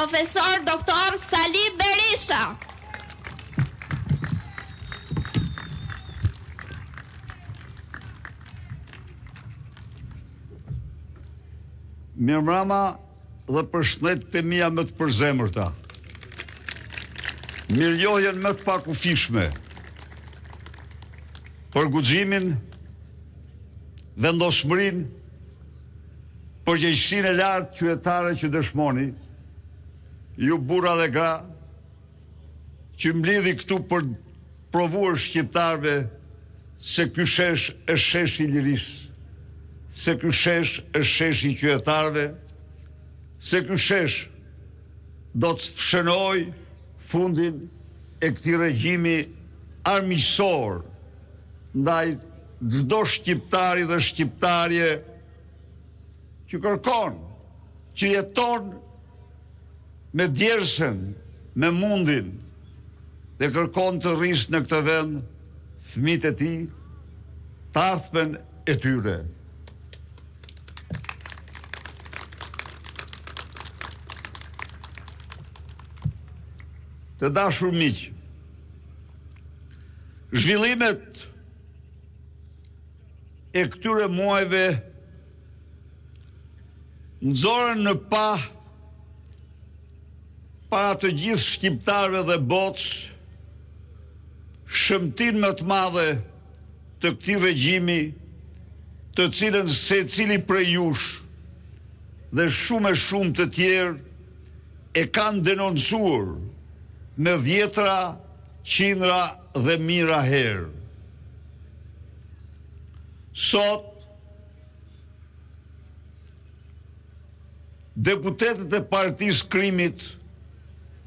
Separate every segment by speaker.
Speaker 1: Profesor Doktor Sali Berisha.
Speaker 2: Mirëmbrëma dhe përshëndetjet e mia më të përzemërta. Mirënjohjen më të pakufishme për guximin, vendosmërinë, përgjegjësinë e lartë qytetare që dëshmoni, ju burra dhe gra, që mblidhi këtu për provuar shqiptarëve se ky shesh është sheshi i lirisë, se ky shesh është sheshi i qytetarëve, se ky shesh do të shënojë fundin e këtij regjimi armiqësor ndaj çdo shqiptari dhe shqiptarje që kërkon, që jeton me djersën, me mundin, dhe kërkon të rrisë në këtë vend fëmijët e tij, të ardhmen e tyre. Të dashur miq, zhvillimet e këtyre muajve nxorën në para të gjithë shqiptarëve dhe botës shëmtinë më të madhe të këtij regjimi, të cilën secili prej jush dhe shumë të tjerë e kanë denoncuar me dhjetra, qindra dhe mijëra herë. Sot, deputetët e Partisë Krimit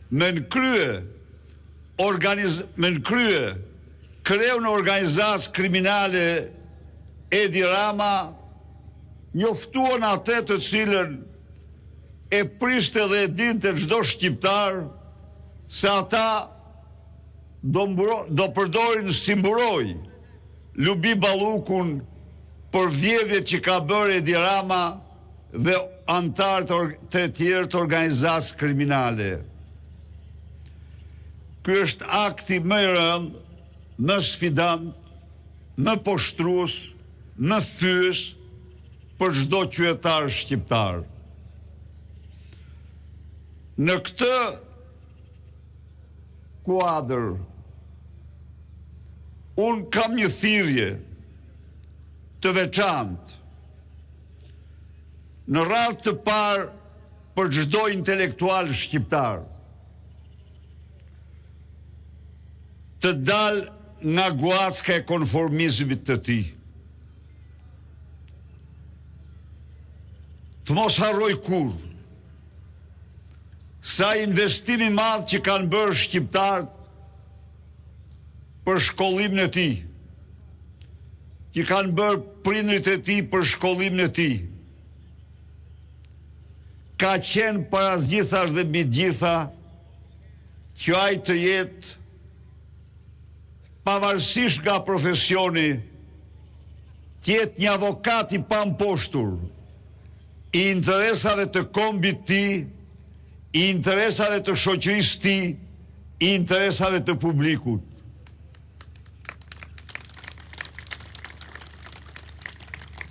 Speaker 2: me në krye kreun e organizatës kriminale Edi Rama njoftuan atë të cilën e priste dhe e dinte çdo shqiptar se ata do përdorin si mburoj Lubi Ballukun për vjedhjet që ka bërë Edi Rama dhe antarët të tjerë të organizatës kriminale. Ky është akti më i rëndë, më sfidant, më poshtrues, më fyes për çdo qytetar shqiptar. Në këtë kuadër, unë kam një thirrje të veçantë në radhë të parë për çdo intelektual shqiptar të dalë nga guacka e konformizmit të tij. Të mos harroj kurrë sa investimi i madh që kanë bërë shqiptarët për shkollimin e tij, që kanë bërë prindrit e tij për shkollimin e tij, ka qenë parazgjithash dhe mbi të gjitha që ai të jetë pavarësisht nga profesioni, të jetë një avokat i pamposhtur i interesave të kombit të tij, i interesave të shoqërisë tij, i interesave të publikut.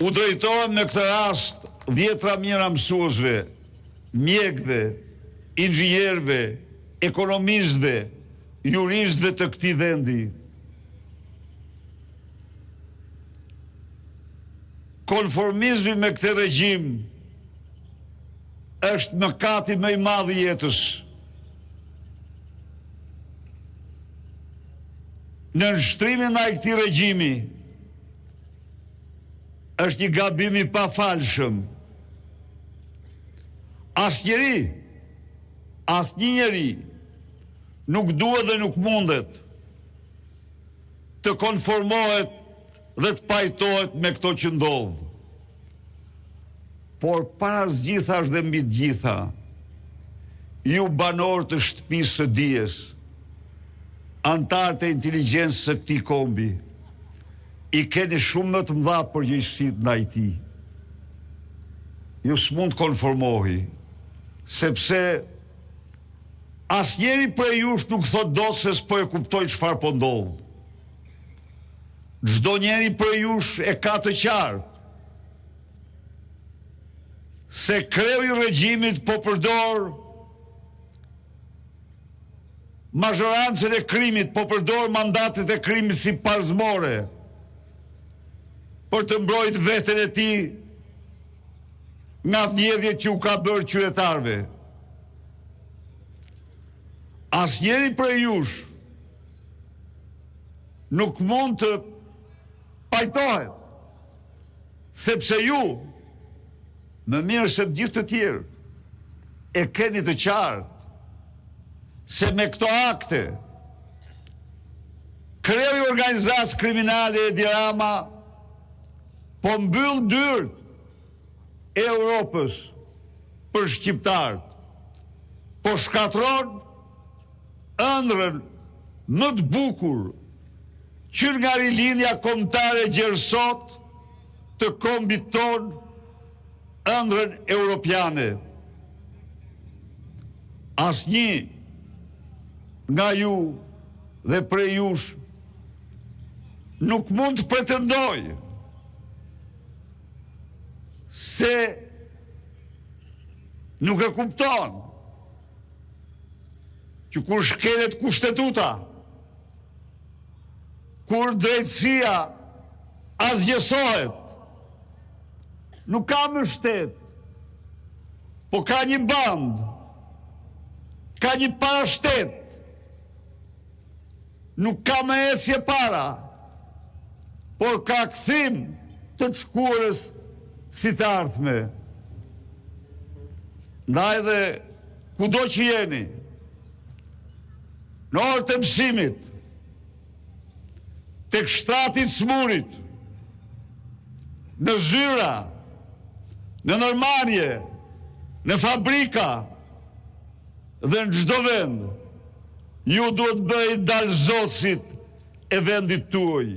Speaker 2: U drejtohem në këtë rast dhjetra mijëra mësuesve, mjekëve, inxhinierëve, ekonomistëve, juristëve të këtij vendi. Konformizmi me këtë regjim është mëkati më i madh i jetës. Në nështrimin ndaj këtij regjimi është një gabim i pafalshëm. Asnjë njeri nuk duhet dhe nuk mundet të konformohet dhe të pajtohet me këto që ndodh. Por parazgjithash dhe mbi të gjitha, ju banorë të shtëpisë së dijes, antarët e inteligjencës së këtij kombi, i keni shumë më të mëdha përgjegjësi ndaj tij. Ju s'mund të konformohi, sepse Asnjëri prej jush nuk thot dot se s'po e kuptoj çfarë po ndodh. Çdo njeri prej jush e ka të qartë se kreu i regjimit po përdor mazhorancën e krimit, po përdor mandatet e krimit si parzmore për të mbrojtë veten e tij nga vjedhjet që u ka bërë qytetarëve. Asnjëri prej jush nuk mund të pajtohet, sepse ju, më mirë se të gjithë të tjerë, e keni të qartë se me këto akte kreu i organizatës kriminale Edi Rama po mbyll dyert e Europës për shqiptarët, po shkatron ëndrrën më të bukur që nga rilindja kombëtare gjersot të kombit ton, ëndrrën europiane. Asnjë nga ju dhe prej jush nuk mund të pretendoj se nuk e kupton që kur shkelet kushtetuta, kur drejtësia azgjësohet, nuk ka më shtet, po ka një band, ka një parashtet, nuk ka më esje para, por ka kthim të shkurës si të ardhme. Ndaj dhe kudo që jeni, në orë të mësimit, tek shtratit smurit, në zyra, në nërmarje, në fabrika dhe në çdo vend, ju duhet bëj dalëzotësit e vendit tuaj.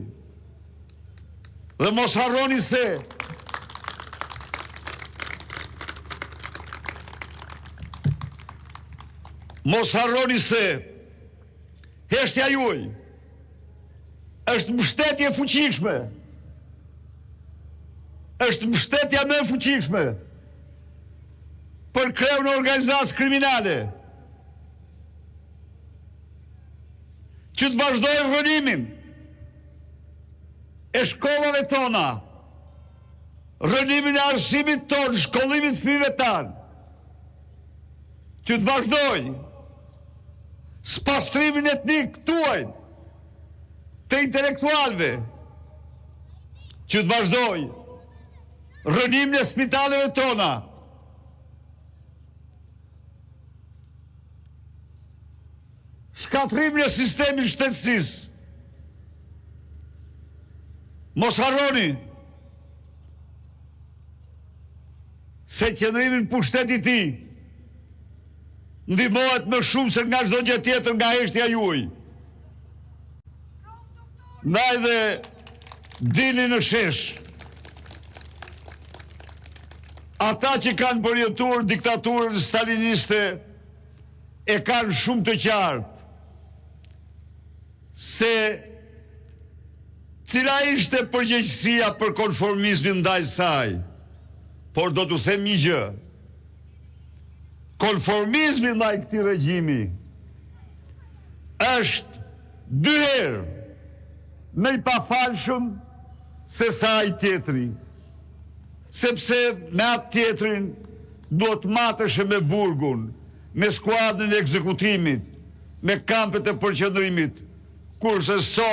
Speaker 2: Dhe mos harroni se heshtja juaj është mbështetje fuqishme. Është mbështetja më e fuqishme për kreun e organizatës kriminale që të vazhdojë rënimin e shkollave tona, rënimin e arsimit ton, shkollimit fëmijëve tan, që të vazhdojë spastrimin etnik tuaj të intelektualve, që të vazhdoj rënimin e spitaleve tona, shkatrimin e sistemit shtetësisë. Mos harroni se qëndrimi në pushtetin e tij ndihmohet më shumë se nga çdo gjë tjetër nga heshtja juaj. Ndaj dhe dini në shesh, ata që kanë përjetuar diktaturën staliniste e kanë shumë të qartë se cila ishte përgjegjësia për konformizmin ndaj saj. Por do t'u them një gjë. Konformizmi ndaj këtij regjimi është dy herë më i pafalshëm se sa ai tjetri. Sepse me atë tjetrin duhet matesh me burgun, me skuadrën e ekzekutimit, me kampet e përqendrimit, kurse sot